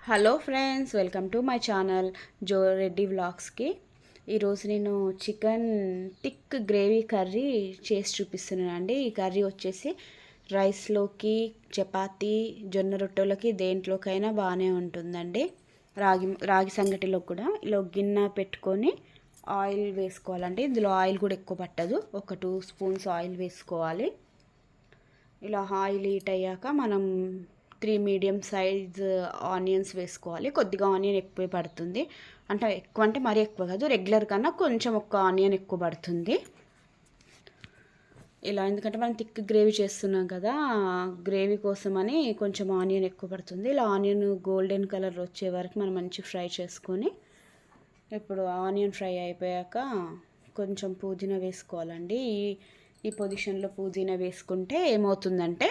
Hello friends, welcome to my channel Jo Reddy వ్లాగ్స్కి. ఈరోజు నేను చికెన్ టిక్ గ్రేవీ కర్రీ చేసి చూపిస్తున్నానండి. ఈ కర్రీ వచ్చేసి రైస్లోకి, చపాతీ, జొన్న రొట్టెలకి దేంట్లోకైనా బాగానే ఉంటుందండి. రాగి సంగటిలో కూడా. ఇలా గిన్నె పెట్టుకొని ఆయిల్ వేసుకోవాలండి. ఇందులో ఆయిల్ కూడా ఎక్కువ పట్టదు, ఒక 2 స్పూన్స్ ఆయిల్ వేసుకోవాలి. ఇలా ఆయిల్ హీట్ అయ్యాక మనం 3 మీడియం సైజ్ ఆనియన్స్ వేసుకోవాలి. కొద్దిగా ఆనియన్ ఎక్కువ పడుతుంది, అంటే ఎక్కువ అంటే మరీ ఎక్కువ కాదు, రెగ్యులర్ కన్నా కొంచెం ఒక ఆనియన్ ఎక్కువ పడుతుంది. ఇలా ఎందుకంటే మనం థిక్ గ్రేవీ చేస్తున్నాం కదా, గ్రేవీ కోసమని కొంచెం ఆనియన్ ఎక్కువ పడుతుంది. ఇలా ఆనియన్ గోల్డెన్ కలర్ వచ్చే వరకు మనం మంచి ఫ్రై చేసుకొని, ఇప్పుడు ఆనియన్ ఫ్రై అయిపోయాక కొంచెం పుదీనా వేసుకోవాలండి. ఈ పొజిషన్లో పుదీనా వేసుకుంటే ఏమవుతుందంటే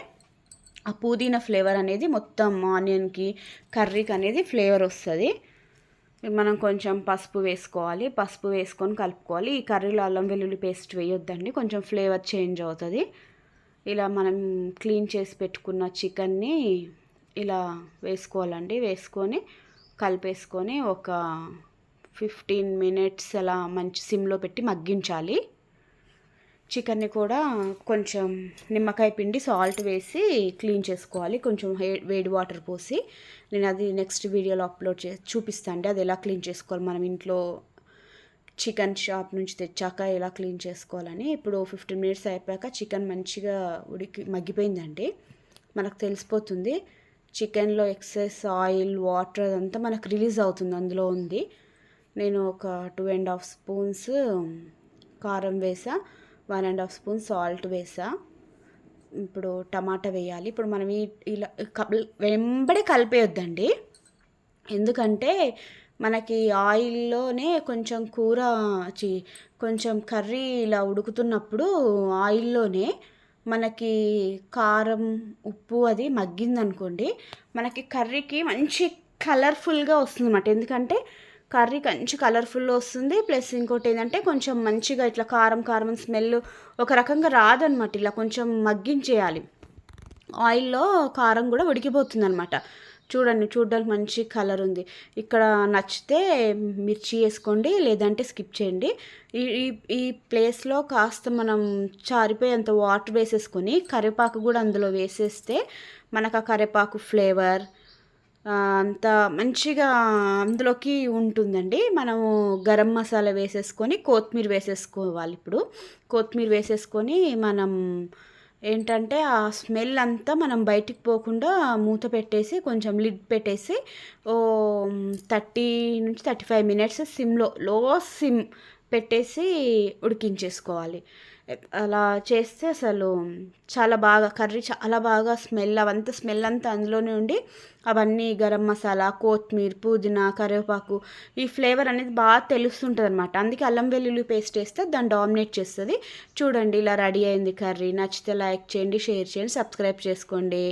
ఆ పుదీనా ఫ్లేవర్ అనేది మొత్తం ఆనియన్కి, కర్రీకి అనేది ఫ్లేవర్ వస్తుంది. మనం కొంచెం పసుపు వేసుకోవాలి. పసుపు వేసుకొని కలుపుకోవాలి. ఈ కర్రీలో అల్లం వెల్లుల్లి పేస్ట్ వేయొద్దండి, కొంచెం ఫ్లేవర్ చేంజ్ అవుతుంది. ఇలా మనం క్లీన్ చేసి పెట్టుకున్న చికెన్ని ఇలా వేసుకోవాలండి. వేసుకొని కలిపేసుకొని ఒక 15 మినిట్స్ అలా మంచి సిమ్లో పెట్టి మగ్గించాలి. చికెన్ని కూడా కొంచెం నిమ్మకాయ పిండి, సాల్ట్ వేసి క్లీన్ చేసుకోవాలి. కొంచెం వేడి వాటర్ పోసి, నేను అది నెక్స్ట్ వీడియోలో అప్లోడ్ చేసి చూపిస్తాను అది ఎలా క్లీన్ చేసుకోవాలి, మనం ఇంట్లో చికెన్ షాప్ నుంచి తెచ్చాక ఎలా క్లీన్ చేసుకోవాలని. ఇప్పుడు 15 మినిట్స్ అయిపోయాక చికెన్ మంచిగా మగ్గిపోయిందండి. మనకు తెలిసిపోతుంది చికెన్లో ఎక్సెస్ ఆయిల్, వాటర్ అదంతా మనకు రిలీజ్ అవుతుంది, అందులో ఉంది. నేను ఒక 2.5 స్పూన్స్ కారం వేసా, 1.5 స్పూన్ సాల్ట్ వేసా. ఇప్పుడు టమాటా వేయాలి. ఇప్పుడు మనం ఇలా వెంబడి కలిపేయొద్దండి, ఎందుకంటే మనకి ఆయిల్లోనే కొంచెం కొంచెం కర్రీ ఇలా ఉడుకుతున్నప్పుడు ఆయిల్లోనే మనకి కారం, ఉప్పు అది మగ్గిందనుకోండి, మనకి కర్రీకి మంచి కలర్ఫుల్గా వస్తుంది అన్నమాట. ఎందుకంటే కర్రీ మంచి కలర్ఫుల్ వస్తుంది. ప్లస్ ఇంకోటి ఏంటంటే కొంచెం మంచిగా ఇట్లా కారం కారం స్మెల్ ఒక రకంగా రాదనమాట. ఇలా కొంచెం మగ్గించేయాలి. ఆయిల్లో కారం కూడా ఉడికిపోతుంది అనమాట. చూడడానికి మంచి కలర్ ఉంది. ఇక్కడ నచ్చితే మిర్చి వేసుకోండి, లేదంటే స్కిప్ చేయండి. ఈ ప్లేస్లో కాస్త మనం చారిపోయేంత వాటర్ వేసేసుకొని కరివేపాకు కూడా అందులో వేసేస్తే మనకు ఆ కరివేపాకు ఫ్లేవర్ అంత మంచిగా అందులోకి ఉంటుందండి. మనము గరం మసాలా వేసేసుకొని కొత్తిమీర వేసేసుకోవాలి. ఇప్పుడు కొత్తిమీర వేసేసుకొని మనం ఏంటంటే ఆ స్మెల్ అంతా మనం బయటికి పోకుండా మూత పెట్టేసి కొంచెం లిడ్ పెట్టేసి 30 నుంచి 35 మినిట్స్ సిమ్లో, లో సిమ్ పెట్టేసి ఉడికించేసుకోవాలి. అలా చేస్తే అసలు చాలా బాగా కర్రీ చాలా బాగా స్మెల్ అంతా అందులోనే ఉండి అవన్నీ గరం మసాలా, కొత్తిమీర, పుదీనా, కరివేపాకు ఈ ఫ్లేవర్ అనేది బాగా తెలుస్తుంటుంది అనమాట. అందుకే అల్లం వెల్లుల్లి పేస్ట్ వేస్తే దాన్ని డామినేట్ చేస్తుంది. చూడండి ఇలా రెడీ అయింది కర్రీ. నచ్చితే లైక్ చేయండి, షేర్ చేయండి, సబ్స్క్రైబ్ చేసుకోండి.